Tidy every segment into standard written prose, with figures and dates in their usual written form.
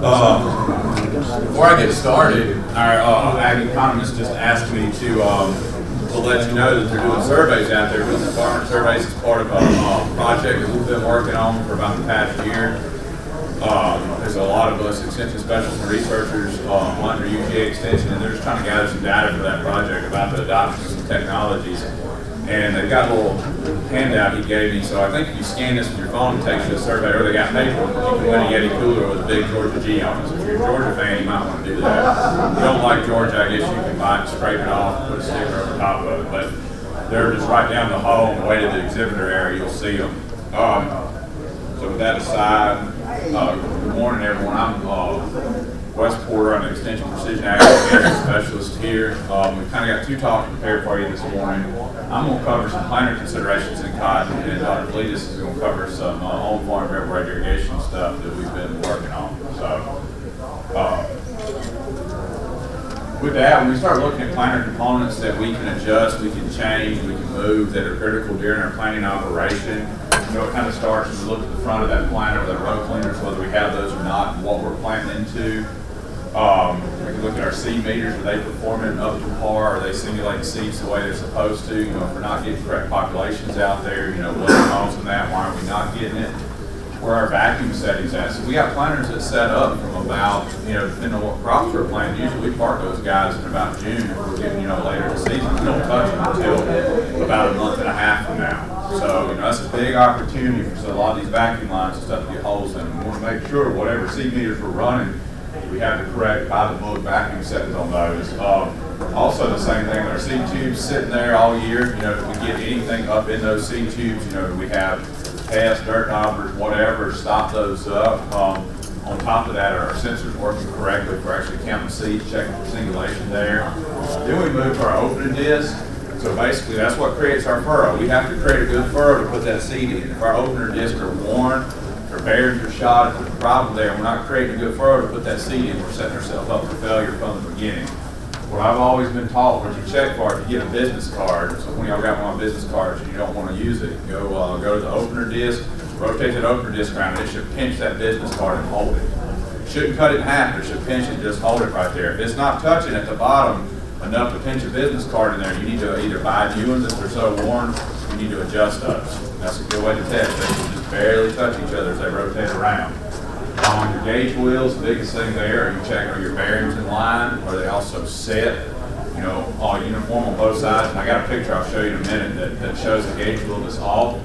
Before I get started, our ag economist just asked me to let you know that they're doing surveys out there. Doing the farmer surveys as part of a project that we've been working on for about the past year. There's a lot of us extension specialists and researchers under UGA Extension, and they're just trying to gather some data for that project about the adoption of some technologies. And they've got a little handout he gave me, so I think if you scan this with your phone, it takes you a survey, or they got paper, you can win a Yeti cooler with a big Georgia G on it. So if you're a Georgia fan, you might want to do that. If you don't like Georgia, I guess you can buy it, scrape it off, put a sticker over top of it. But they're just right down the hall on the way to the exhibitor area, you'll see them. So with that aside, good morning everyone. I'm Wes Porter. I'm an Extension Precision Agriculture Specialist here. We've kind of got two talks prepared for you this morning. I'm going to cover some planter considerations in cotton, and Dr. Vellidis is going to cover some on-farm variable irrigation stuff that we've been working on. So, with that, when we start looking at planter components that we can adjust, we can change, we can move, that are critical during our planting operation, you know, it kind of starts when we look at the front of that planter with our row cleaners, whether we have those or not, and what we're planting into. We can look at our seed meters. Are they performing up to par? Are they simulating seeds the way they're supposed to? You know, if we're not getting correct populations out there, you know, what's causing that? Why are we not getting it? Where our vacuum settings at? So we got planters that set up from about, you know, depending on what crops we're planting. Usually we park those guys in about June if we're getting, you know, later in the season. We don't touch them until about a month and a half from now. So, you know, that's a big opportunity for a lot of these vacuum lines and stuff to get holes in them. We want to make sure whatever seed meters we're running, we have the correct by-the-book vacuum settings on those. Also the same thing with our seed tubes sitting there all year. You know, if we get anything up in those seed tubes, you know, we have pests, dirt knobbers, whatever, stop those up. On top of that, are our sensors working correctly for actually counting seeds, checking for singulation there. Then we move to our opening disc. So basically that's what creates our furrow. We have to create a good furrow to put that seed in. If our opener discs are worn, if our bearings are shot, if there's a problem there, we're not creating a good furrow to put that seed in, we're setting ourselves up for failure from the beginning. What I've always been taught, what you check for if you get a business card, so when y'all got one of my business cards and you don't want to use it, go to the opener disc, rotate that opener disc around, and it should pinch that business card and hold it. Shouldn't cut it in half, it should pinch it, just hold it right there. If it's not touching at the bottom enough to pinch a business card in there, you need to either buy new ones if they're so worn, you need to adjust those. That's a good way to test. They should just barely touch each other as they rotate around. On your gauge wheels, the biggest thing there, are you checking are your bearings in line? Are they also set, you know, all uniform on both sides? And I got a picture I'll show you in a minute that shows the gauge wheel that's off.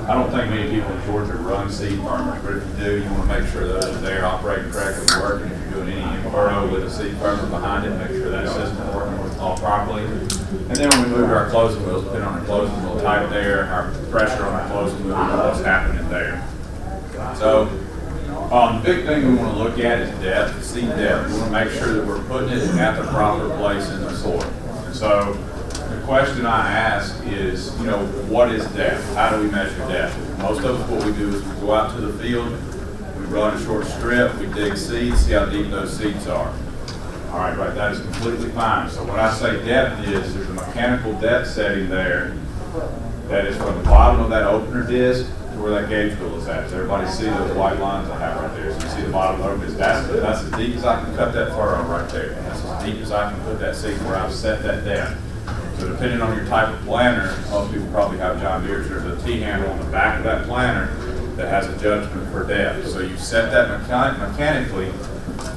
I don't think many people in Georgia run seed firmers, but if you do, you want to make sure those are there, operating correctly, working. If you're doing any furrow with a seed firmer behind it, make sure that system is working all properly. And then when we move to our closing wheels, depending on our closing wheel type there, our pressure on our closing wheel, what's happening there. So, the big thing we want to look at is depth, seed depth. We want to make sure that we're putting it at the proper place in the soil. And so the question I ask is, you know, what is depth? How do we measure depth? Most of us, what we do is we go out to the field, we run a short strip, we dig seeds, see how deep those seeds are. All right, that is completely fine. So when I say depth is, there's a mechanical depth setting there that is from the bottom of that opener disc to where that gauge wheel is at. So everybody see those white lines I have right there. So you see the bottom of the opener disc. That's as deep as I can cut that furrow right there. That's as deep as I can put that seed where I've set that depth. So depending on your type of planter, most people probably have John Deere's. There's a T-handle on the back of that planter that has a judgment for depth. So you set that mechanically,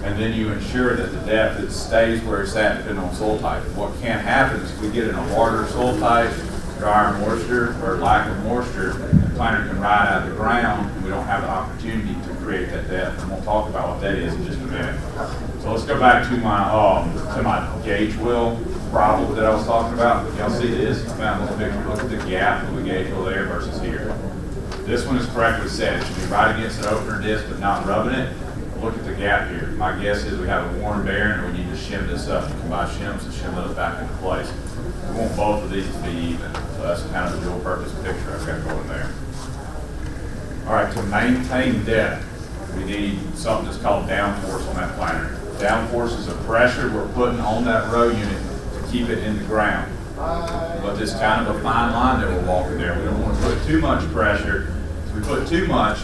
and then you ensure that the depth it stays where it's at depending on soil type. What can happen is if we get in a harder soil type, drier moisture or lack of moisture, the planter can ride out of the ground and we don't have the opportunity to create that depth. And we'll talk about what that is in just a minute. So let's go back to my gauge wheel problem that I was talking about. Y'all see this? I found this picture. Look at the gap of the gauge wheel there versus here. This one is correctly set. It should be right against an opener disc but not rubbing it. Look at the gap here. My guess is we have a worn bearing and we need to shim this up. You can buy shims and shim those back into place. We want both of these to be even. So that's kind of the dual purpose picture I've got going there. All right, to maintain depth, we need something that's called downforce on that planter. Downforce is a pressure we're putting on that row unit to keep it in the ground. But it's kind of a fine line that we're walking there. We don't want to put too much pressure. If we put too much,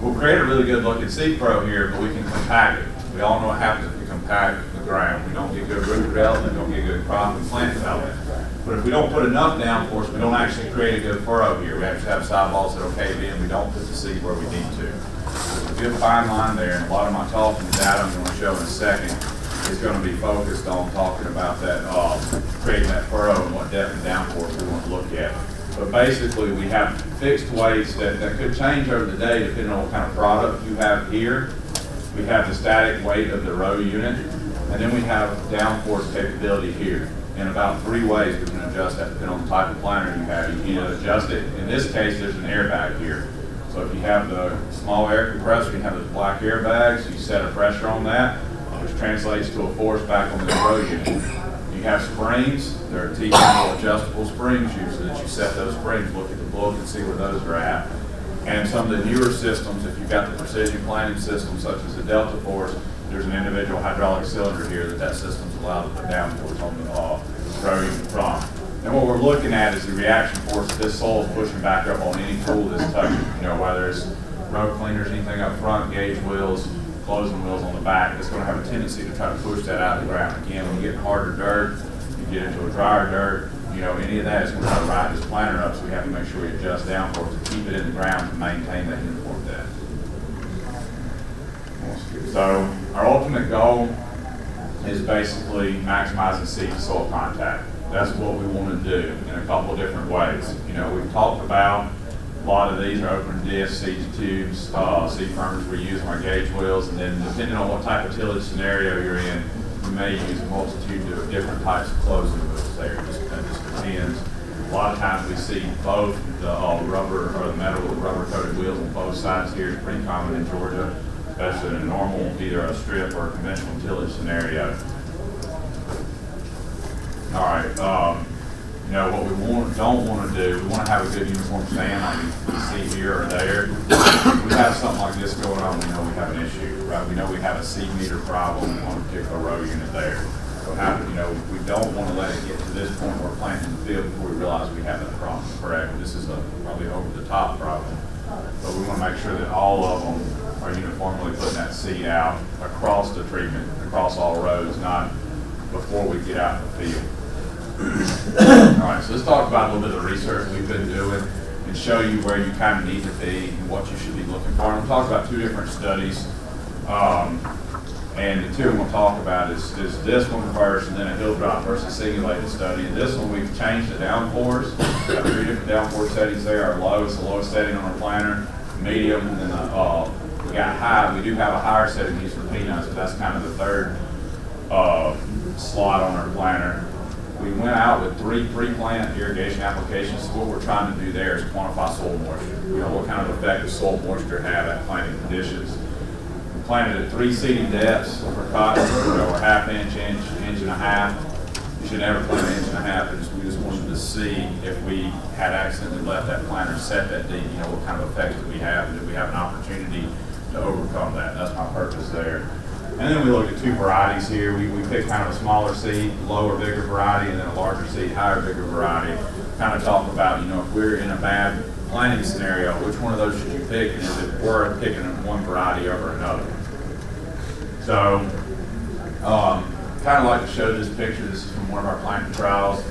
We'll create a really good looking seed furrow here, but we can compact it. We all know what happens if we compact the ground. We don't get good root development, we don't get good crop and plant development. But if we don't put enough downforce, we don't actually create a good furrow here. We actually have sidewalls that will cave in. We don't put the seed where we need to. There's a good fine line there, and a lot of my talking data I'm going to show in a second is going to be focused on talking about that, creating that furrow and what depth and downforce we want to look at. But basically, we have fixed weights that could change over the day depending on what kind of product you have here. We have the static weight of the row unit, and then we have downforce capability here. In about 3 ways we can adjust that depending on the type of planter you have. You can either adjust it, in this case there's an airbag here. So if you have the small air compressor, you have those black airbags, you set a pressure on that, which translates to a force back on the row unit. You have springs, there are T-handle adjustable springs usually that you set those springs, look at the book and see where those are at. And some of the newer systems, if you've got the precision planting system such as the Downforce, there's an individual hydraulic cylinder here that system's allowed to put downforce on the row unit from. And what we're looking at is the reaction force that this soil is pushing back up on any tool that's touching, whether it's row cleaners, anything up front, gauge wheels, closing wheels on the back. It's going to have a tendency to try to push that out of the ground. Again, when you get harder dirt, you get into a drier dirt, any of that is going to try to ride this planter up, so we have to make sure we adjust downforce to keep it in the ground to maintain that uniform depth. So our ultimate goal is basically maximizing seed to soil contact. That's what we want to do in a couple of different ways. We've talked about a lot of these are open disc, seed tubes, seed firmers we use on our gauge wheels, and then depending on what type of tillage scenario you're in, you may use a multitude of different types of closing wheels there. It just depends. A lot of times we see both the rubber or the metal with rubber coated wheels on both sides here. It's pretty common in Georgia, especially in a normal, either a strip or a conventional tillage scenario. All right, what we don't want to do, we want to have a good uniform stand like you see here or there. If we have something like this going on, we know we have an issue, right? We know we have a seed meter problem on a particular row unit there. So we don't want to let it get to this point where we're planting in the field before we realize we have that problem, correct? This is probably over the top problem. But we want to make sure that all of them are uniformly putting that seed out across the treatment, across all rows, not before we get out in the field. All right, so let's talk about a little bit of the research we've been doing and show you where you kind of need to be and what you should be looking for. And we'll talk about 2 different studies. And the 2 we'll talk about is this one first, and then a hill drop versus simulated study. And this one we've changed the downforce. We have 3 different downforce settings there. Our low is the lowest setting on our planter, medium, and then we got high. We do have a higher setting used for peanuts, but that's kind of the 3rd slot on our planter. We went out with 3 pre-plant irrigation applications. So what we're trying to do there is quantify soil moisture. What kind of effect does soil moisture have at planting conditions? We planted at 3 seeding depths for cotton, or ½ inch, inch and a half. You should never plant 1.5 inches. We just wanted to see if we had accidentally left that planter set that deep, what kind of effects do we have, and do we have an opportunity to overcome that? That's my purpose there. And then we looked at 2 varieties here. We picked kind of a smaller seed, lower, bigger variety, and then a larger seed, higher, bigger variety. Kind of talk about, if we're in a bad planting scenario, which one of those should you pick, and is it worth picking one variety over another? So, kind of like to show this picture. This is from one of our planting trials.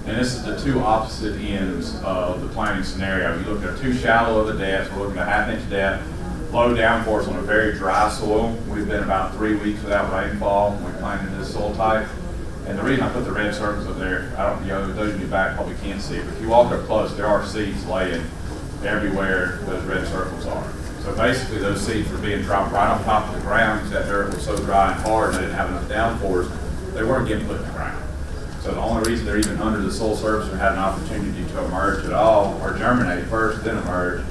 And this is the 2 opposite ends of the planting scenario. You look at too shallow of a depth. We're looking at ½ inch depth. Low downforce on a very dry soil. We've been about 3 weeks without rainfall when we planted this soil type. And the reason I put the red circles up there, those of you back probably can't see, but if you walk up close, there are seeds laying everywhere those red circles are. So basically those seeds were being dropped right on top of the ground because that dirt was so dry and hard and they didn't have enough downforce, they weren't getting put in the ground. So the only reason they're even under the soil surface or had an opportunity to emerge at all, or germinate first, then emerge,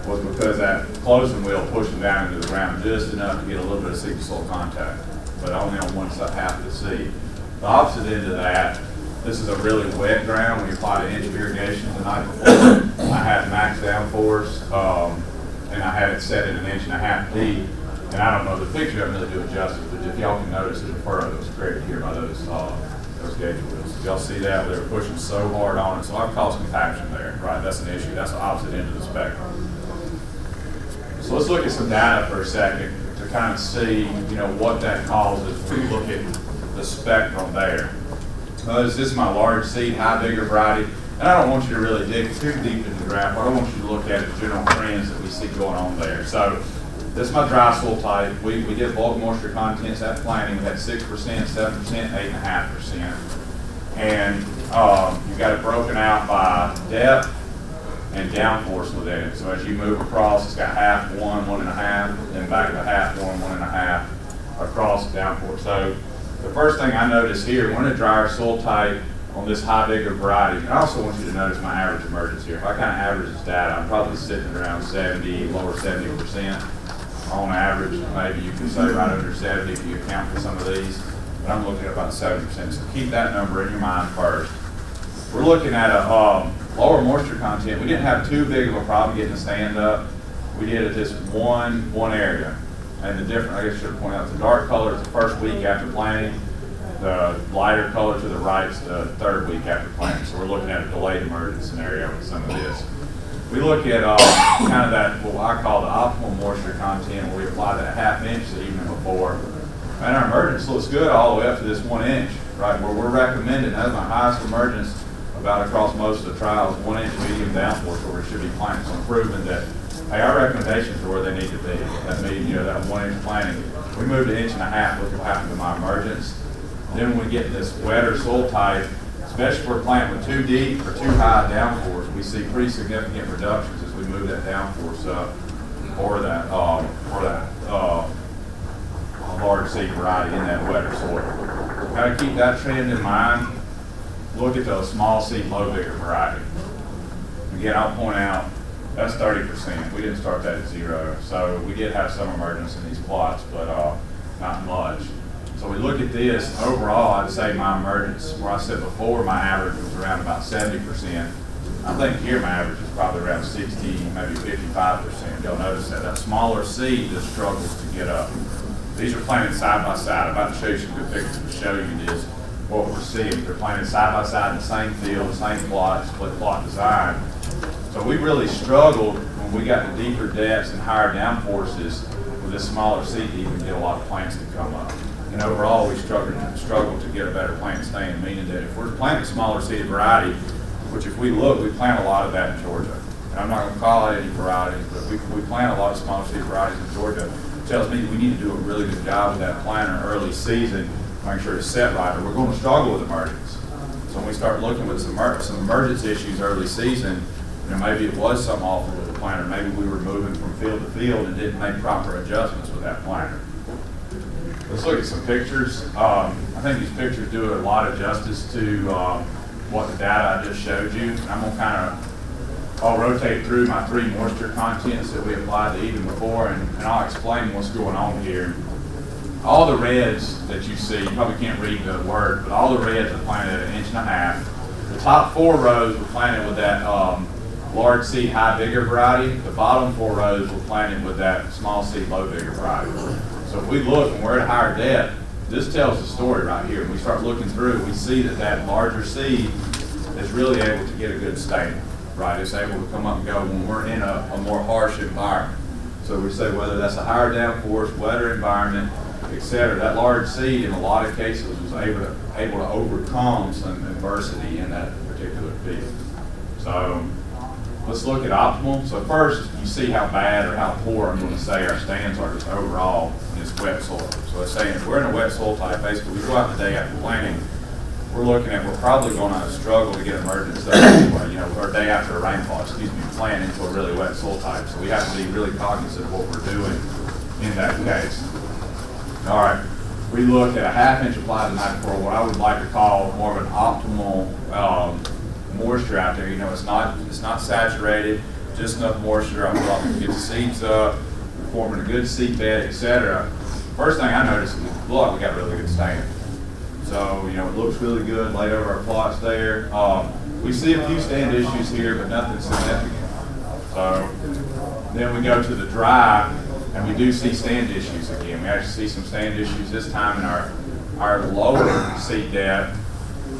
was because that closing wheel pushed them down into the ground just enough to get a little bit of seed to soil contact, but only on one side, half of the seed. The opposite end of that, this is a really wet ground. We applied an inch of irrigation the night before. I had max downforce, and I had it set at 1.5 inches deep. And I don't know, the picture doesn't really do it justice, but if y'all can notice, there's a furrow that was created here by those gauge wheels. Y'all see that? They were pushing so hard on it. So I've caused compaction there, right? That's an issue. That's the opposite end of the spectrum. So let's look at some data for a second to kind of see, what that causes when we look at the spectrum there. Notice this is my large seed, high vigor variety, and I don't want you to really dig too deep into the graph. What I want you to look at is general trends that we see going on there. So this is my dry soil type. We did bulk moisture contents at planting. We had 6%, 7%, 8.5%. And you've got it broken out by depth and downforce within it. So as you move across, it's got half, 1, 1.5, then back to half, 1, 1.5 across downforce. So the first thing I notice here, we're in a drier soil type on this high vigor variety. I also want you to notice my average emergence here. If I kind of average this data, I'm probably sitting around 70, lower 70% on average. Maybe you can say right under 70 if you account for some of these, but I'm looking at about 70%. So keep that number in your mind first. We're looking at a lower moisture content. We didn't have too big of a problem getting the stand up. We did it just one area. And the different, I guess I should point out, the dark color is the first week after planting. The lighter color to the right is the third week after planting. So we're looking at a delayed emergence scenario with some of this. We look at kind of that, what I call the optimal moisture content, where we apply that ½ inch the evening before. And our emergence looks good all the way up to this 1 inch, right, where we're recommending, that's my highest emergence about across most of the trials, 1 inch medium downforce, where we should be planting. So improvement that, hey, our recommendations are where they need to be. That means, that 1 inch planting. We moved to 1.5 inches, look what happened to my emergence. Then when we get this wetter soil type, especially if we're planting with too deep or too high downforce, we see pretty significant reductions as we move that downforce up for that large seed variety in that wetter soil. Got to keep that trend in mind. Look at those small seed, low vigor variety. Again, I'll point out that's 30%. We didn't start that at 0, so we did have some emergence in these plots, but not much. So we look at this, overall, I'd say my emergence, where I said before my average was around about 70%. I think here my average is probably around 60, maybe 55%. You'll notice that that smaller seed just struggles to get up. These are planted side by side. I'm about to show you some good pictures to show you this, what we're seeing. They're planted side by side in the same field, the same plot, split plot design. So we really struggled when we got to deeper depths and higher downforces with this smaller seed to even get a lot of plants to come up. And overall, we struggled to get a better plant stand, meaning that if we're planting a smaller seeded variety, which if we look, we plant a lot of that in Georgia. And I'm not going to call it any varieties, but we plant a lot of smaller seed varieties in Georgia. It tells me we need to do a really good job with that planter early season, making sure it's set right, or we're going to struggle with emergence. So when we start looking with some emergence issues early season, maybe it was something awful with the planter. Maybe we were moving from field to field and didn't make proper adjustments with that planter. Let's look at some pictures. I think these pictures do a lot of justice to what the data I just showed you. I'm going to I'll rotate through my 3 moisture contents that we applied the evening before, and I'll explain what's going on here. All the reds that you see, you probably can't read the word, but all the reds are planted at 1.5 inches. The top 4 rows were planted with that large seed high vigor variety. The bottom 4 rows were planted with that small seed low vigor variety. So if we look and we're at higher depth, this tells the story right here. When we start looking through, we see that that larger seed is really able to get a good stand, right? It's able to come up and go when we're in a more harsh environment. So we say whether that's a higher downforce, wetter environment, etc. That large seed in a lot of cases was able to overcome some adversity in that particular field. So let's look at optimal. So first, you see how bad or how poor I'm going to say our stands are just overall in this wet soil. So it's saying if we're in a wet soil type, basically we go out the day after planting, we're probably going to struggle to get emergence there anyway, or day after a rainfall, plant into a really wet soil type. So we have to be really cognizant of what we're doing in that case. All right, we look at a ½ inch applied the night before, what I would like to call more of an optimal moisture out there. It's not saturated, just enough moisture. I feel like we can get the seeds up, forming a good seed bed, etc. First thing I noticed is we got really good stand. So it looks really good laid over our plots there. We see a few stand issues here, but nothing significant. So then we go to the dry, and we do see stand issues again. We actually see some stand issues this time in our lower seed depth.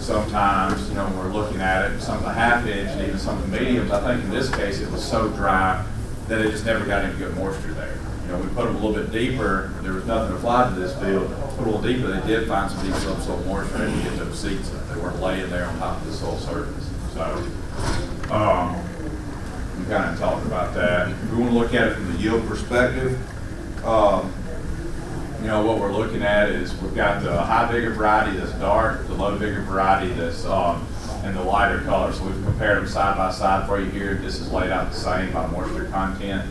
Sometimes, when we're looking at it, some of the ½ inch and even some of the mediums, I think in this case it was so dry that it just never got any good moisture there. You know, we put them a little bit deeper, there was nothing applied to this field. Put a little deeper, they did find some deep subsoil moisture and get those seeds up. They weren't laying there on top of the soil surface. So, we kind of talked about that. If we want to look at it from the yield perspective, you know, what we're looking at is we've got the high vigor variety that's dark, the low vigor variety that's in the lighter color. So we've compared them side by side for you here. This is laid out the same by moisture content.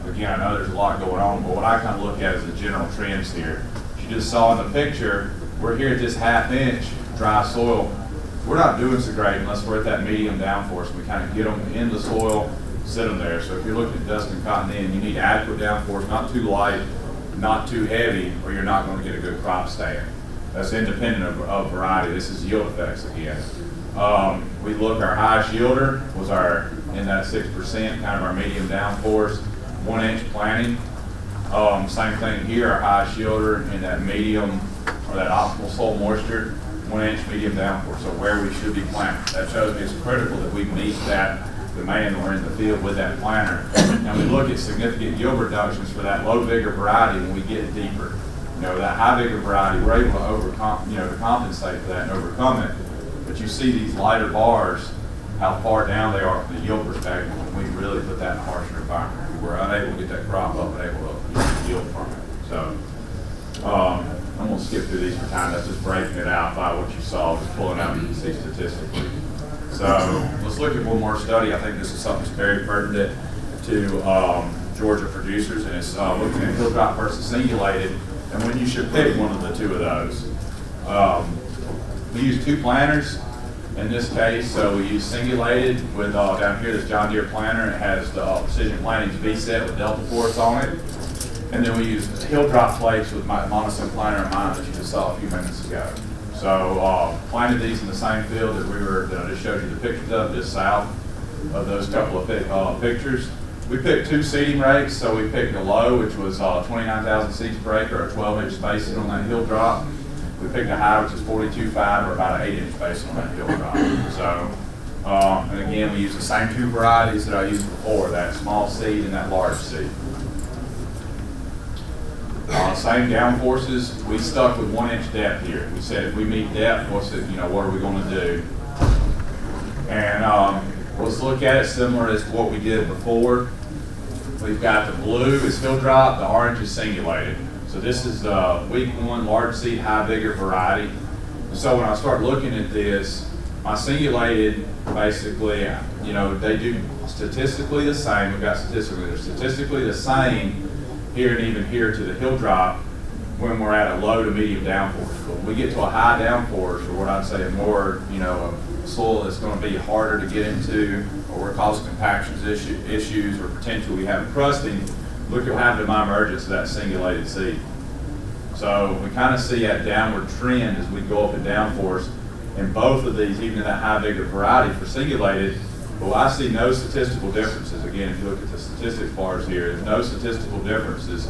Again, I know there's a lot going on, but what I kind of look at is the general trends here. As you just saw in the picture, we're here at this ½ inch dry soil. We're not doing so great unless we're at that medium downforce. We kind of get them in the soil, sit them there. So if you're looking at dust and cotton in, you need adequate downforce, not too light, not too heavy, or you're not going to get a good crop stand. That's independent of variety. This is yield effects again. We look, our highest yielder was in that 6%, kind of our medium downforce, 1 inch planting. Same thing here, our highest yielder in that medium, or that optimal soil moisture, 1 inch medium downforce, so where we should be planting. That shows me it's critical that we meet that demand when we're in the field with that planter. And we look at significant yield reductions for that low vigor variety when we get deeper. You know, that high vigor variety, we're able to to compensate for that and overcome it. But you see these lighter bars, how far down they are from the yield perspective when we really put that in a harsher environment. We're unable to get that crop up and able to get yield from it. So I'm going to skip through these for time. That's just breaking it out by what you saw, just pulling out what you can see statistically. So let's look at one more study. I think this is something that's very pertinent to Georgia producers, and it's looking at hill drop versus singulated, and when you should pick one of the two of those. We use 2 planters in this case, so we use singulated with down here this John Deere planter. It has the Precision Plantings V-set with Downforce on it, and then we use hill drop plates with my monosim planter in mine that you just saw a few minutes ago. So planted these in the same field that I just showed you the pictures of, just south of those couple of pictures. We picked 2 seeding rates, so we picked a low, which was 29,000 seeds per acre, or 12-inch spacing on that hill drop. We picked a high, which is 42.5, or about an 8-inch spacing on that hill drop. So, and again, we use the same 2 varieties that I used before, that small seed and that large seed. Same downforces. We stuck with 1 inch depth here. We said if we meet depth, what are we going to do? And let's look at it similar as what we did before. We've got the blue is hill drop, the orange is singulated. So this is week 1 large seed high vigor variety. And so when I start looking at this, my singulated basically, they do statistically the same. We've got they're statistically the same here and even here to the hill drop when we're at a low to medium downforce. But when we get to a high downforce, or what I'd say a more, a soil that's going to be harder to get into, or we're causing compactions issues, or potentially we have crusting, look at what happened to my emergence of that singulated seed. So we kind of see that downward trend as we go up in downforce. And both of these, even in that high vigor variety for singulated, well, I see no statistical differences. Again, if you look at the statistics bars here, there's no statistical differences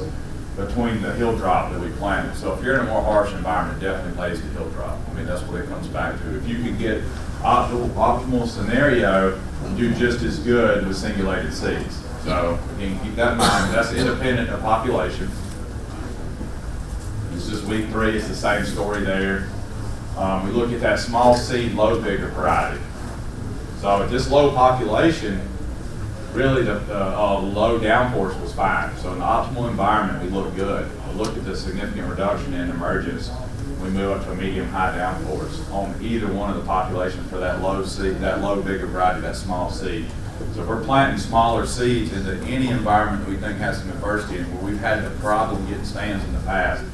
between the hill drop that we planted. So if you're in a more harsh environment, it definitely plays the hill drop. I mean, that's what it comes back to. If you can get optimal scenario, you do just as good with singulated seeds. So again, keep that in mind. That's independent of population. It's just week 3. It's the same story there. We look at that small seed, low vigor variety. So at this low population, really the low downforce was fine. So in the optimal environment, we look good. We look at the significant reduction in emergence. We move up to a medium high downforce on either one of the population for that low seed, that low vigor variety, that small seed. So if we're planting smaller seeds into any environment that we think has some adversity in, where we've had the problem getting stands in the past,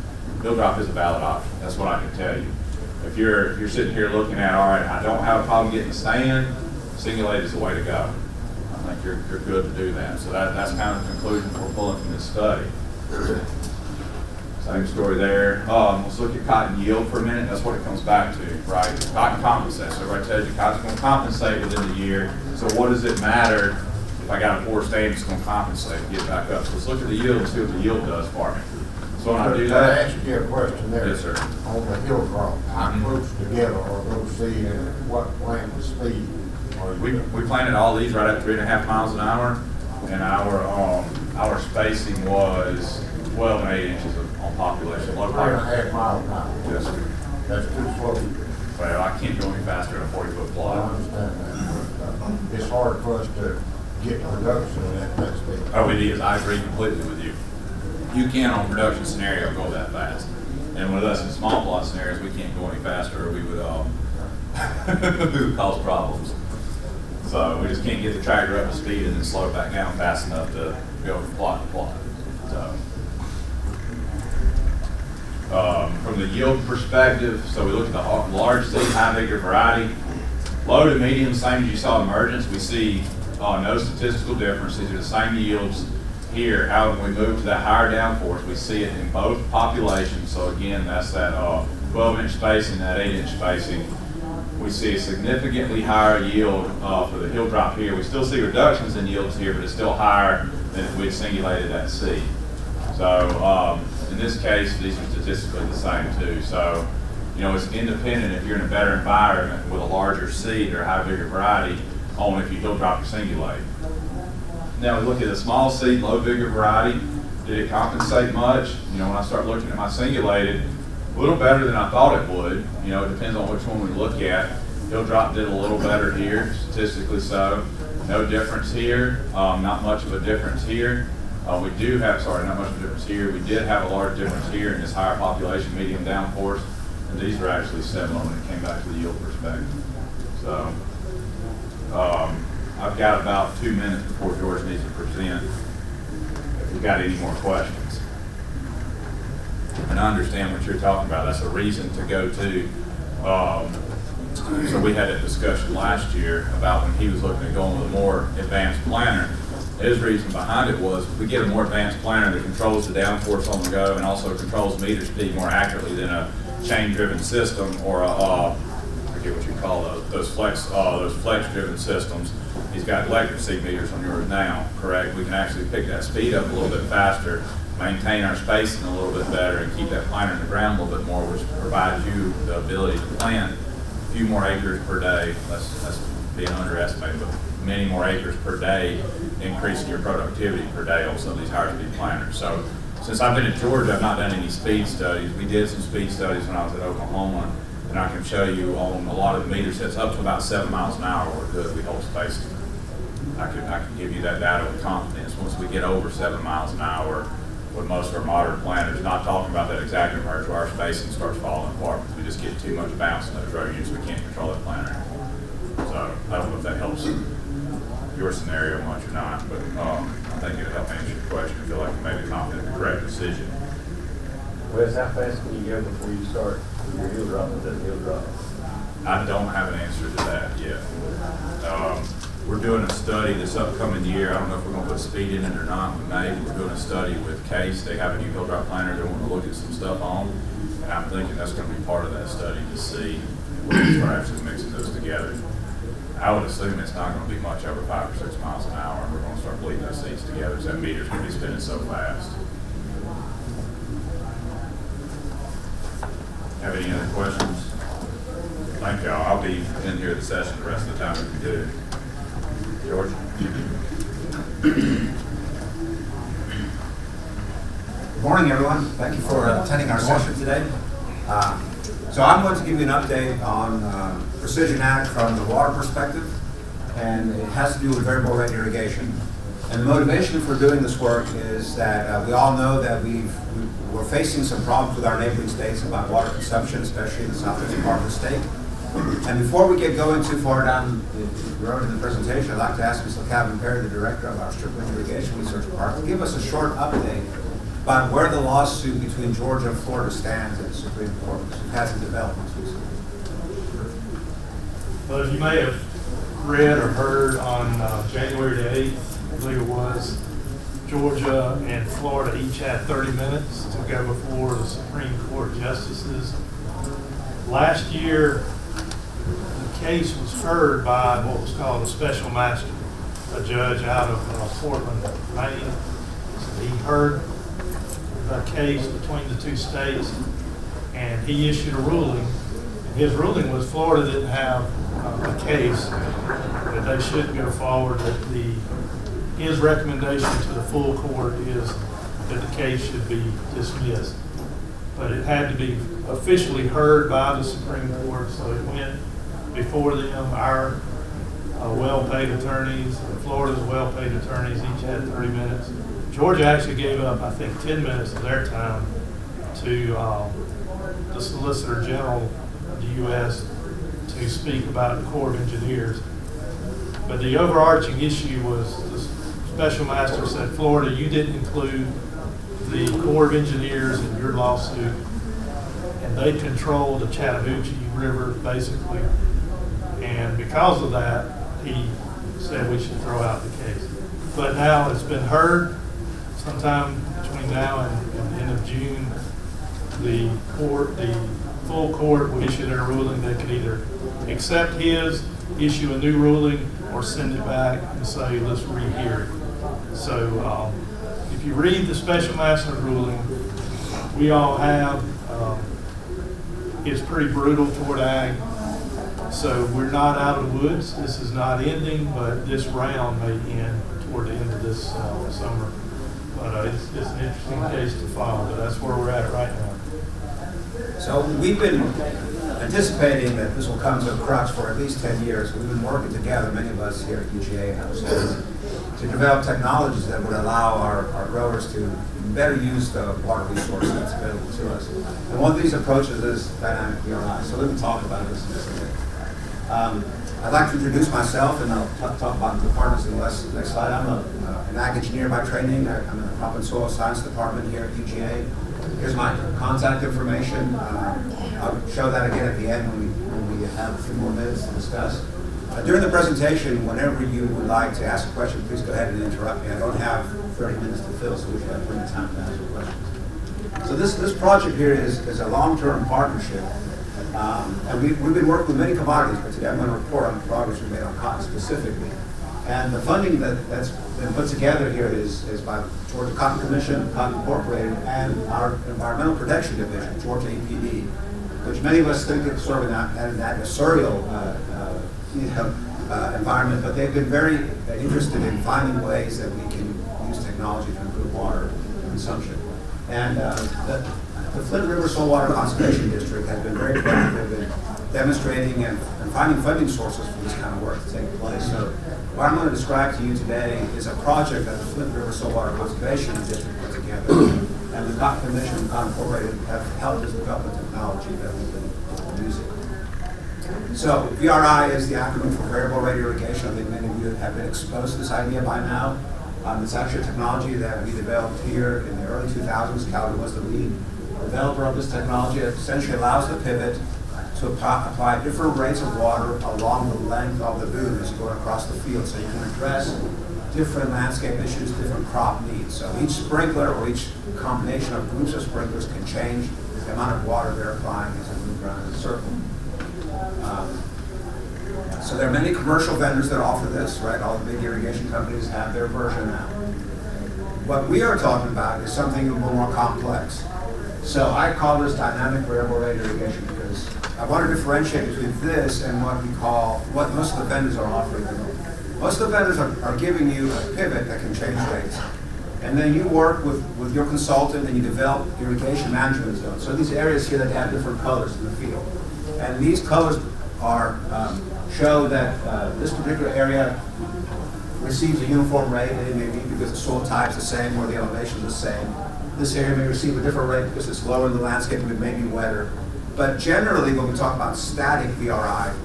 hill drop is a valid option. That's what I can tell you. If you're sitting here looking at, all right, I don't have a problem getting a stand, singulated is the way to go. I think you're good to do that. So that's kind of the conclusion we're pulling from this study. Same story there. Let's look at cotton yield for a minute. That's what it comes back to, right? Cotton compensates. So everybody tells you cotton's going to compensate within the year. So what does it matter if I got a poor stand, it's going to compensate and get back up? So let's look at the yield and see what the yield does for me. So when I do that, I ask you a question there. Yes, sir. On the hill drop, how close together are those seed and what plant speed are you? we planted all these right at 3.5 miles an hour. and our spacing was 12 and 8 inches on population. Low 3.5 miles an hour. Yes, sir. That's too slow. Well, I can't go any faster than a 40-foot I plot. understand that, but it's hard for us to get production at that speed. Oh, it is. I agree completely with you. You can't on production scenario go that fast. And with us in small plot scenarios, we can't go any faster or we would, we would cause problems. So we just can't get the tractor up to speed and then slow it back down fast enough to go from plot to plot. So, from the yield perspective, so we look at the large seed, high vigor variety. Low to medium, same as you saw emergence. We see no statistical difference. These are the same yields here. However, when we move to that higher downforce, we see it in both populations. So again, that's that 12-inch spacing, that 8-inch spacing. We see a significantly higher yield for the hill drop here. We still see reductions in yields here, but it's still higher than if we'd singulated that seed. So in this case, these are statistically the same too. So, you know, it's independent if you're in a better environment with a larger seed or high vigor variety on if you hill drop or singulate. Now we look at a small seed, low vigor variety. Did it compensate much? You know, when I start looking at my singulated, a little better than I thought it would. You know, it depends on which one we look at. Hill drop did a little better here, statistically so. No difference here, not much of a difference here. We do have, sorry, not much of a difference here. We did have a large difference here in this higher population, medium downforce, and these are actually similar when it came back to the yield perspective. So, I've got about 2 minutes before George needs to present. If you've got any more questions. And I understand what you're talking about. That's a reason to go to. So we had a discussion last year about when he was looking at going with a more advanced planner. His reason behind it was if we get a more advanced planner that controls the downforce on the go and also controls meter speed more accurately than a chain-driven system or a, I forget what you call those flex-driven systems. He's got electric seed meters on yours now, correct? We can actually pick that speed up a little bit faster, maintain our spacing a little bit better, and keep that planter in the ground a little bit more, which provides you the ability to plant a few more acres per day. That's being underestimated, but many more acres per day, increasing your productivity per day on some of these higher speed planters. So since I've been in Georgia, I've not done any speed studies. We did some speed studies when I was at Oklahoma, and I can show you on a lot of the meter sets up to about 7 miles an hour we're good. We hold spacing. I can give you that data with confidence. Once we get over 7 miles an hour with most of our modern planters, not talking about that exact emerge where our spacing starts falling apart because we just get too much bounce in those row units. We can't control that planter. So I don't know if that helps your scenario much or not, but I think it'll help answer your question. I feel like you made a confident and correct decision. Wes, how fast can you go before you start your hill drop with that hill drop? I don't have an answer to that yet. We're doing a study this upcoming year. I don't know if we're going to put speed in it or not. We may. We're doing a study with Case. They have a new hill drop planter they want to look at some stuff on. And I'm thinking that's going to be part of that study to see if we can start actually mixing those together. I would assume it's not going to be much over 5 or 6 miles an hour, and we're going to start bleeding those seeds together because that meter's going to be spinning so fast. Have any other questions? Thank y'all. I'll be in here the session the rest of the time if you do. George? Good morning, everyone. Thank you for attending our session today. So I'm going to give you an update on Precision Ag from the water perspective, and it has to do with variable rate irrigation. And the motivation for doing this work is that we all know that we're facing some problems with our neighboring states about water consumption, especially in the southeastern part of the state. And before we get going too far down the road in the presentation, I'd like to ask Mr. Calvin Perry, the director of our Stripling Irrigation Research Department, to give us a short update about where the lawsuit between Georgia and Florida stands at the Supreme Court. We've had some developments recently. Well, as you may have read or heard on January the 8th, I believe it was, Georgia and Florida each had 30 minutes to go before the Supreme Court justices. Last year, the case was heard by what was called a special master, a judge out of Portland, Maine. So he heard the case between the two states, and he issued a ruling. And his ruling was Florida didn't have a case, that they should go forward, that the his recommendation to the full court is that the case should be dismissed. But it had to be officially heard by the Supreme Court, so it went before them. Our well-paid attorneys, Florida's well-paid attorneys, each had 30 minutes. Georgia actually gave up, I think, 10 minutes of their time to the Solicitor General of the U.S. to speak about the Corps of Engineers. But the overarching issue was the special master said, Florida, you didn't include the Corps of Engineers in your lawsuit, and they control the Chattahoochee River, basically. And because of that, he said we should throw out the case. But now it's been heard. Sometime between now and the end of June, the full court will issue their ruling. They could either accept his, issue a new ruling, or send it back and say, let's rehear it. So if you read the special master's ruling, we all have, it's pretty brutal toward ag. So we're not out of the woods. This is not ending, but this round may end toward the end of this summer. But it's an interesting case to follow, but that's where we're at right now. So we've been anticipating that this will come to a crux for at least 10 years. We've been working together, many of us here at UGA and ourselves, to develop technologies that would allow our growers to better use the water resource that's available to us. And one of these approaches is dynamic VRI. So let me talk about this in just a minute. I'd like to introduce myself, and I'll talk about the departments in the next slide. I'm an ag engineer by training. I'm in the Crop and Soil Science Department here at UGA. Here's my contact information. I'll show that again at the end when we have a few more minutes to discuss. During the presentation, whenever you would like to ask a question, please go ahead and interrupt me. I don't have 30 minutes to fill, so we should have plenty of time to answer questions. So this project here is a long-term partnership. And we've been working with many commodities, but today I'm going to report on the progress we made on cotton specifically. And the funding that's been put together here is by Georgia Cotton Commission, Cotton Incorporated, and our Environmental Protection Division, Georgia EPD, which many of us think is sort of an adversarial environment, but they've been very interested in finding ways that we can use technology to improve water consumption. And the Flint River Saltwater Conservation District has been very proactive in demonstrating and finding funding sources for this kind of work to take place. So what I'm going to describe to you today is a project that the Flint River Saltwater Conservation District put together, and the Cotton Commission and Cotton Incorporated have helped us develop the technology that we've been using. So VRI is the acronym for variable rate irrigation. I think many of you have been exposed to this idea by now. It's actually a technology that we developed here in the early 2000s. Calvin was the lead developer of this technology. It essentially allows the pivot to apply different rates of water along the length of the boom as you go across the field, so you can address different landscape issues, different crop needs. So each sprinkler or each combination of groups of sprinklers can change the amount of water they're applying as they move around in a circle. So there are many commercial vendors that offer this, right? All the big irrigation companies have their version now. What we are talking about is something a little more complex. So I call this dynamic variable rate irrigation because I want to differentiate between this and what most of the vendors are offering. Most of the vendors are giving you a pivot that can change rates. And then you work with your consultant and you develop irrigation management zones. So these areas here that have different colors in the field. And these colors show that this particular area receives a uniform rate, and it may be because the soil type is the same or the elevation is the same. This area may receive a different rate because it's lower in the landscape and it may be wetter. But generally, when we talk about static VRI,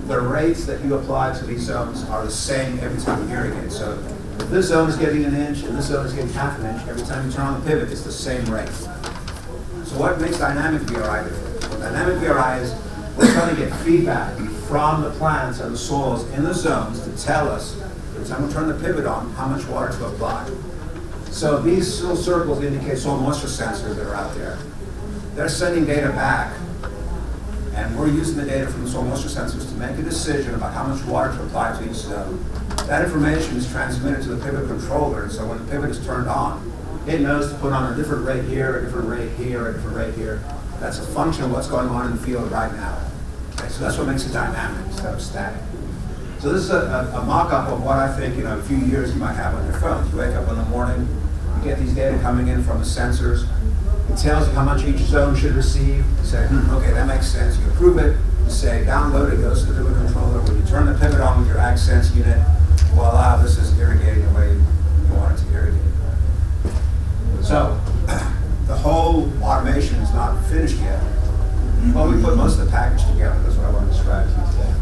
the rates that you apply to these zones are the same every time you irrigate. So if this zone is getting an inch and this zone is getting half an inch, every time you turn on the pivot, it's the same rate. So what makes dynamic VRI different? Well, dynamic VRI is we're trying to get feedback from the plants and the soils in the zones to tell us, every time we turn the pivot on, how much water to apply. So these little circles indicate soil moisture sensors that are out there. They're sending data back, and we're using the data from the soil moisture sensors to make a decision about how much water to apply to each zone. That information is transmitted to the pivot controller, and so when the pivot is turned on, it knows to put on a different rate here, a different rate here, a different rate here. That's a function of what's going on in the field right now. Okay, so that's what makes it dynamic instead of static. So So this is a mock-up of what I think, a few years you might have on your phone. You wake up in the morning, you get these data coming in from the sensors. It tells you how much each zone should receive. You say, okay, that makes sense. You approve it. You say, download it, goes to the controller. When you turn the pivot on with your AgSense unit, voila, this is irrigating the way you want it to irrigate. So, the whole automation is not finished yet. Well, we put most of the package together. That's what I want to describe to you today.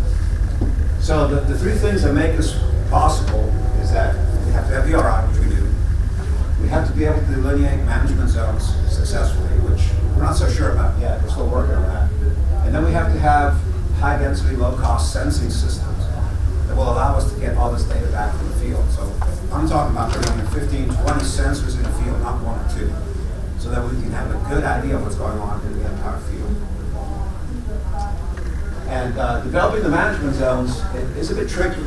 So, the three things that make this possible is that we have to have VRI, which we do. We have to be able to delineate management zones successfully, which we're not so sure about yet. We're still working on that. And then we have to have high-density, low-cost sensing systems that will allow us to get all this data back from the field. So I'm talking about bringing 15, 20 sensors in the field, not one or two, so that we can have a good idea of what's going on in the entire field. And developing the management zones is a bit tricky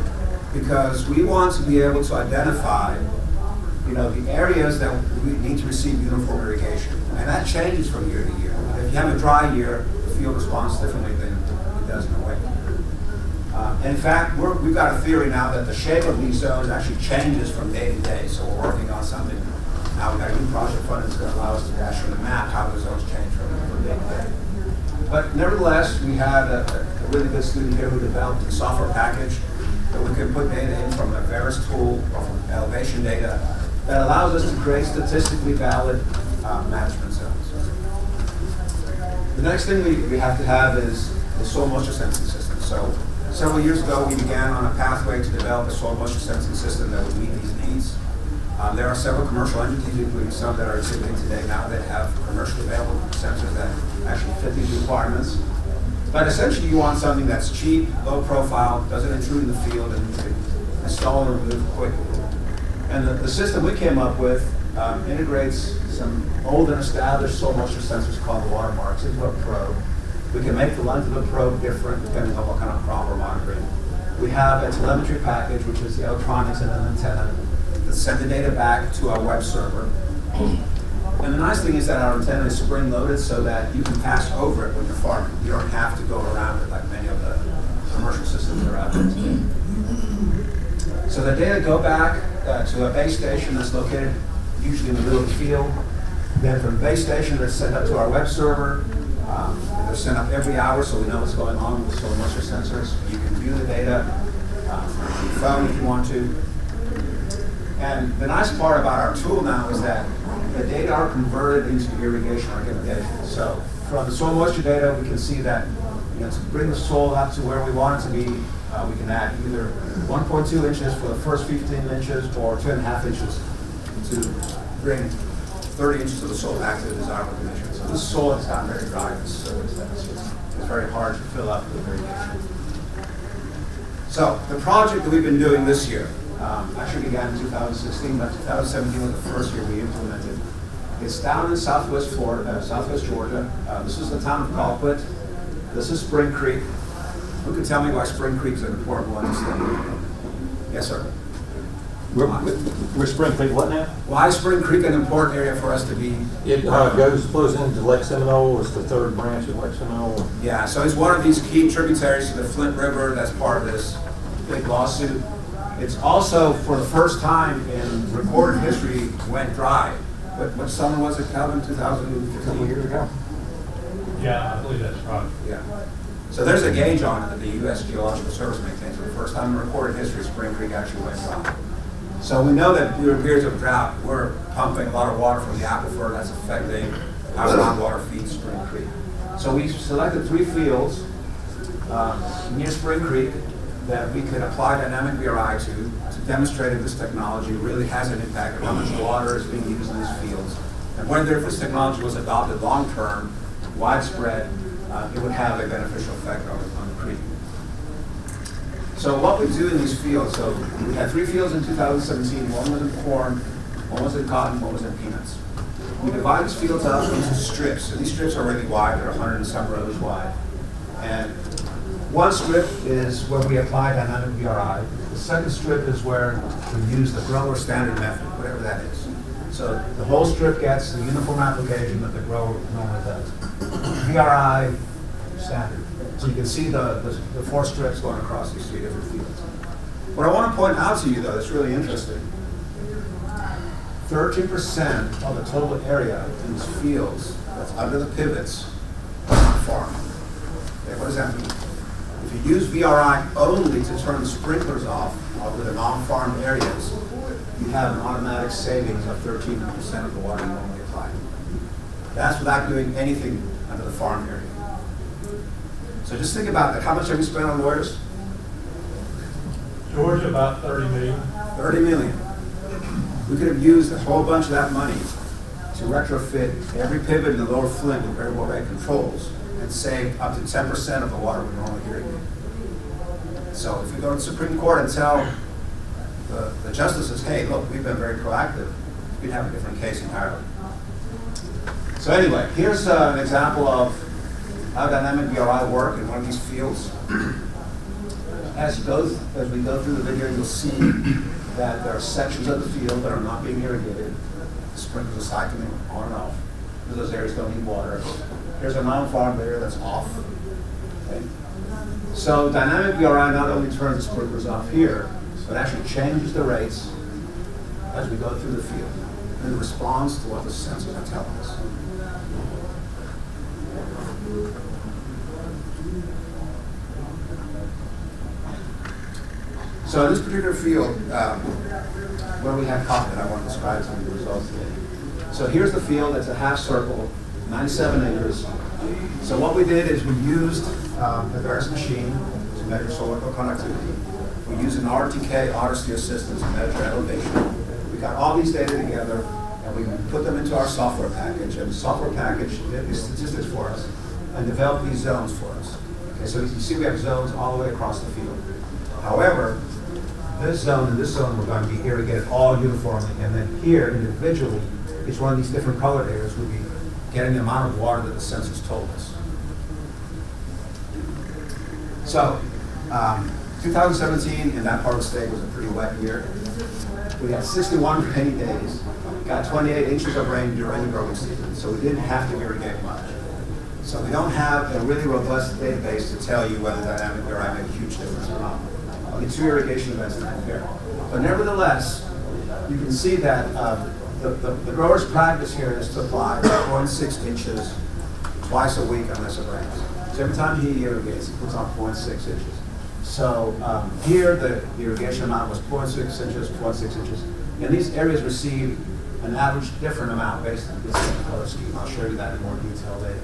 because we want to be able to identify the areas that we need to receive uniform irrigation. And that changes from year to year. If you have a dry year, the field responds differently than it does in a wet year. And in fact, we've got a theory now that the shape of these zones actually changes from day to day. So we're working on something. Now we've got a new project fund that's going to allow us to actually map how the zones change from day to day. But nevertheless, we had a really good student here who developed a software package that we can put data in from a Veris tool or from elevation data that allows us to create statistically valid management zones. The next thing we have to have is the soil moisture sensing system. So several years ago, we began on a pathway to develop a soil moisture sensing system that would meet these needs. There are several commercial entities, including some that are exhibiting today now, that have commercially available sensors that actually fit these requirements. But essentially, you want something that's cheap, low profile, doesn't intrude in the field, and you can install and remove quickly. And the system we came up with integrates some old and established soil moisture sensors called the watermarks into a probe. We can make the length of a probe different depending on what kind of crop we're monitoring. We have a telemetry package, which is the electronics and an antenna that send the data back to our web server. And the nice thing is that our antenna is spring-loaded so that you can pass over it when you're farming. You don't have to go around it like many of the commercial systems that are out there today. So the data go back to a base station that's located usually in the middle of the field. Then from the base station, they're sent up to our web server. They're sent up every hour so we know what's going on with the soil moisture sensors. You can view the data on your phone if you want to. And the nice part about our tool now is that the data are converted into irrigation recommendations. So from the soil moisture data, we can see that to bring the soil up to where we want it to be, we can add either 1.2 inches for the first 15 inches or 2.5 inches to bring 30 inches of the soil back to the desirable condition. So this soil has gotten very dry in this it's very hard to fill up with irrigation. So the project that we've been doing this year actually began in 2016, but 2017 was the first year we implemented. It's down in southwest Florida, southwest Georgia. This is the town of Colquitt. This is Spring Creek. Who can tell me why Spring Creek is an important one? Yes, sir. We're Spring Creek what now? Why is Spring Creek an important area for us to be? It flows into Lake Seminole. It's the third branch of Lake Seminole. Yeah, so it's one of these key tributaries to the Flint River that's part of this big lawsuit. It's also, for the first time in recorded history, went dry. What summer was it, Calvin, 2015? A couple years ago. Yeah, I believe that's right. Yeah. So there's a gauge on it that the U.S. Geological Service maintains. For the first time in recorded history, Spring Creek actually went dry. So we know that during periods of drought, we're pumping a lot of water from the aquifer that's affecting how groundwater feeds Spring Creek. So we selected 3 fields near Spring Creek that we could apply dynamic VRI to demonstrate if this technology really has an impact on how much water is being used in these fields, and whether if this technology was adopted long-term, widespread, it would have a beneficial effect on the creek. So what we do in these fields, so we had 3 fields in 2017, one was in corn, one was in cotton, one was in peanuts. We divide these fields up into strips, and these strips are really wide, they're 100 and some rows wide. And one strip is where we apply dynamic VRI. The second strip is where we use the grower standard method, whatever that is. So the whole strip gets the uniform application that the grower normally does. VRI standard. So you can see the 4 strips going across these 3 different fields. What I want to point out to you, though, that's really interesting, 13% of the total area in these fields that's under the pivots are on farm. Okay, what does that mean? If you use VRI only to turn the sprinklers off over the non-farm areas, you have an automatic savings of 13% of the water you normally apply. That's without doing anything under the farm area. So just think about that. How much have you spent on lawyers? Georgia, about 30 million. 30 million. We could have used a whole bunch of that money to retrofit every pivot in the lower Flint with variable rate controls and save up to 10% of the water we normally irrigate. So if we go to the Supreme Court and tell the justices, hey, look, we've been very proactive, we'd have a different case entirely. So anyway, here's an example of how dynamic VRI work in one of these fields. As we go through the video, you'll see that there are sections of the field that are not being irrigated. The sprinklers are cycling on and off. Those areas don't need water. Here's a non-farm area that's off. Okay. So dynamic VRI not only turns the sprinklers off here, but actually changes the rates as we go through the field. And it responds to what the sensors are telling us. So in this particular field, where we have cotton, I want to describe some of the results today. So here's the field. It's a half circle, 97 acres. So what we did is we used a various machine to measure solar conductivity. We used an RTK, auto-steer system, to measure elevation. We got all these data together, and we put them into our software package, and the software package did these statistics for us and developed these zones for us. Okay, so you see we have zones all the way across the field. However, this zone and this zone were going to be irrigated all uniformly, and then here, individually, each one of these different colored areas would be getting the amount of water that the sensors told us. So, 2017 in that part of the state was a pretty wet year. We had 61 rainy days, got 28 inches of rain during the growing season, so we didn't have to irrigate much. So we don't have a really robust database to tell you whether dynamic VRI made a huge difference or not. I'll get 2 irrigation events to compare. But nevertheless, you can see that the grower's practice here is to apply 0.6 inches twice a week unless it rains. So every time he irrigates, he puts on 0.6 inches. So here the irrigation amount was 0.6 inches, 0.6 inches. And these areas receive an average different amount based on this color scheme. I'll show you that in more detail later.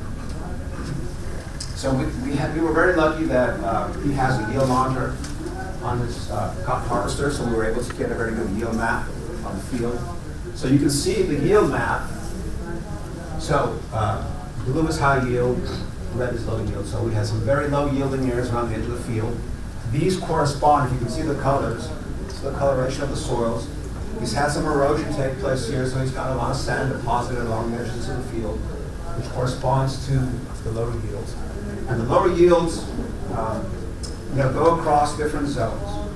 So we were very lucky that he has a yield monitor on his cotton harvester, so we were able to get a very good yield map on the field. So you can see the yield map. So blue is high yield, red is low yield. So we had some very low yielding areas around the edge of the field. These correspond, if you can see the colors, to the coloration of the soils. He's had some erosion take place here, so he's got a lot of sand deposited along the edges of the field, which corresponds to the lower yields. And the lower yields go across different zones.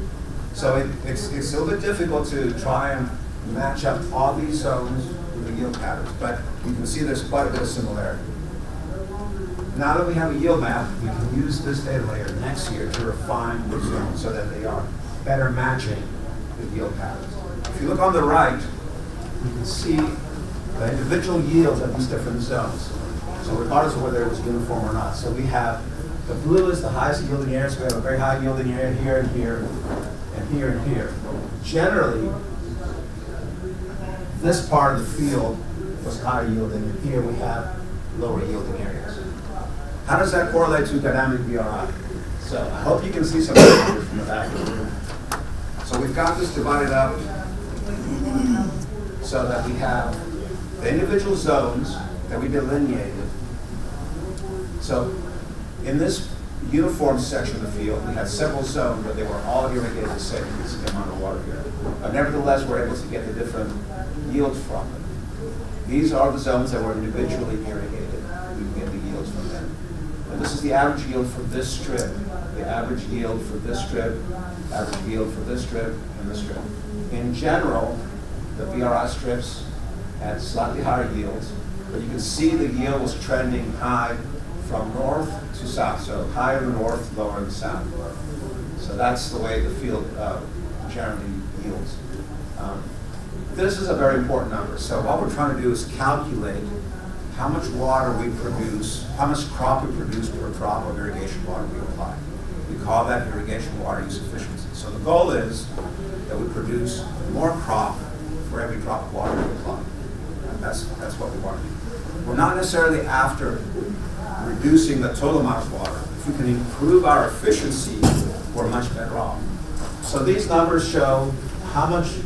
So it's a little bit difficult to try and match up all these zones with the yield patterns, but you can see there's quite a bit of similarity. Now that we have a yield map, we can use this data layer next year to refine the zones so that they are better matching the yield patterns. If you look on the right, you can see the individual yields of these different zones. So regardless of whether it was uniform or not. So we have the blue is the highest yielding area, so we have a very high yielding area here and here and here and here. Generally, this part of the field was higher yielding, and here we have lower yielding areas. How does that correlate to dynamic VRI? So I hope you can see some pictures from the back of the room. So we've got this divided up so that we have the individual zones that we delineated. So in this uniform section of the field, we had several zones, but they were all irrigated the same amount of water here. But nevertheless, we're able to get the different yields from them. These are the zones that were individually irrigated. We can get the yields from them. And this is the average yield for this strip, the average yield for this strip, average yield for this strip, and this strip. In general, the VRI strips had slightly higher yields, but you can see the yield was trending high from north to south. So higher in the north, lower in the south. So that's the way the field generally yields. This is a very important number. So what we're trying to do is calculate how much water we produce, how much crop we produce per drop of irrigation water we apply. We call that irrigation water use efficiency. So the goal is that we produce more crop for every drop of water we apply. And that's what we want to do. We're not necessarily after reducing the total amount of water. If we can improve our efficiency, we're much better off. So these numbers show how many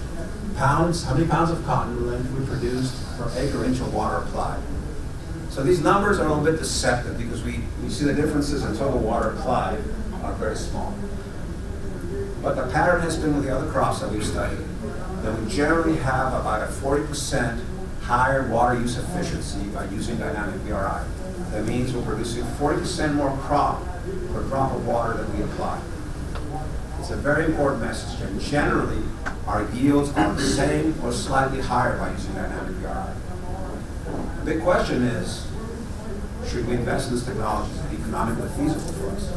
pounds of cotton we produced per acre inch of water applied. So these numbers are a little bit deceptive because we see the differences in total water applied are very small. But the pattern has been with the other crops that we've studied that we generally have about a 40% higher water use efficiency by using dynamic VRI. That means we're producing 40% more crop per drop of water that we apply. It's a very important message, and generally our yields are the same or slightly higher by using dynamic VRI. The big question is, should we invest in this technology? Is it economically feasible for us?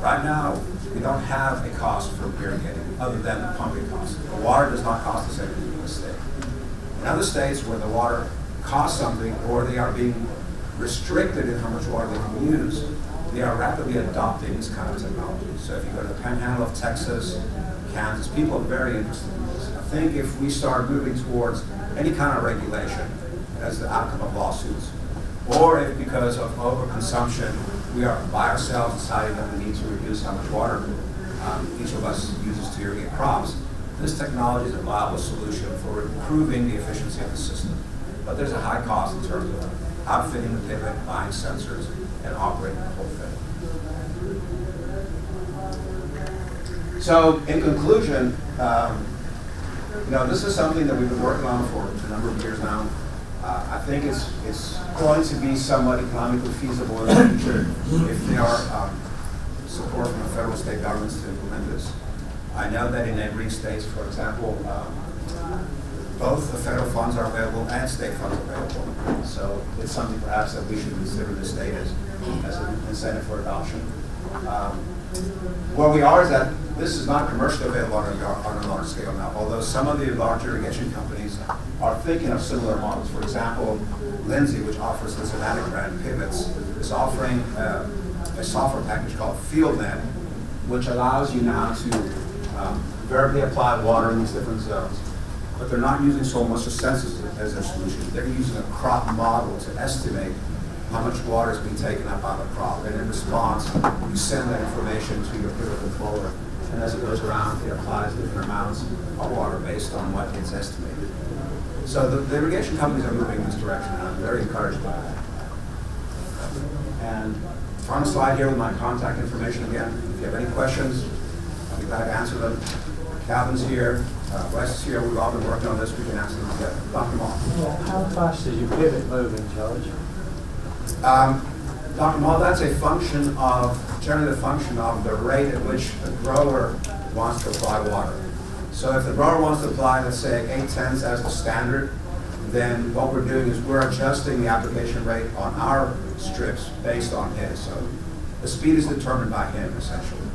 Right now, we don't have a cost for irrigating other than the pumping cost. The water does not cost us anything in the state. In other states where the water costs something or they are being restricted in how much water they can use, they are rapidly adopting this kind of technology. So if you go to the panhandle of Texas, Kansas, people are very interested in this. I think if we start moving towards any kind of regulation as the outcome of lawsuits, or if because of overconsumption, we are by ourselves deciding that we need to reduce how much water each of us uses to irrigate crops, this technology is a viable solution for improving the efficiency of the system. But there's a high cost in terms of outfitting the pivot, buying sensors, and operating the whole thing. So in conclusion, this is something that we've been working on for a number of years now. I think it's going to be somewhat economically feasible in the future if there are support from the federal state governments to implement this. I know that in neighboring states, for example, both the federal funds are available and state funds are available. So it's something perhaps that we should consider in the state as an incentive for adoption. Where we are is that this is not commercially available on a large scale now, although some of the large irrigation companies are thinking of similar models. For example, Lindsay, which offers the Zematic brand pivots, is offering a software package called FieldNet, which allows you now to variably apply water in these different zones. But they're not using so much the sensors as their solution. They're using a crop model to estimate how much water is being taken up out of the crop. And in response, you send that information to your pivot controller. And as it goes around, it applies different amounts of water based on what it's estimated. So the irrigation companies are moving in this direction, and I'm very encouraged by that. And on the slide here with my contact information again. If you have any questions, I'll be glad to answer them. Calvin's here, Wes is here. We've all been working on this. We can answer them together. Dr. Mall. How fast does your pivot move in charge? Dr. Mall, that's generally the function of the rate at which the grower wants to apply water. So if the grower wants to apply, let's say, 8/10 as the standard, then what we're doing is we're adjusting the application rate on our strips based on his. So the speed is determined by him, essentially,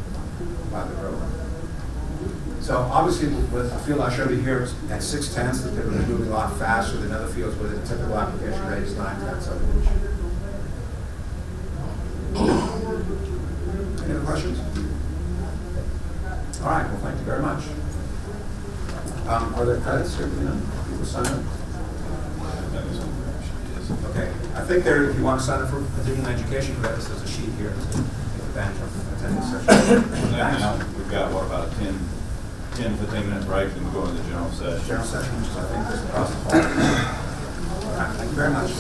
by the grower. So obviously, with the field I showed you here at 6/10, the pivot is moving a lot faster than other fields where the typical application rate is 9/10 of an inch. Any other questions? All right, well, thank you very much. Are there credits here? People sign up? Okay, I think if you want to sign up for continuing education credits, there's a sheet here to take advantage of attending the session. Now, we've got, about a 15-minute break, and we go into the general session. General session, which is, I think, is across the hall. All right, thank you very much.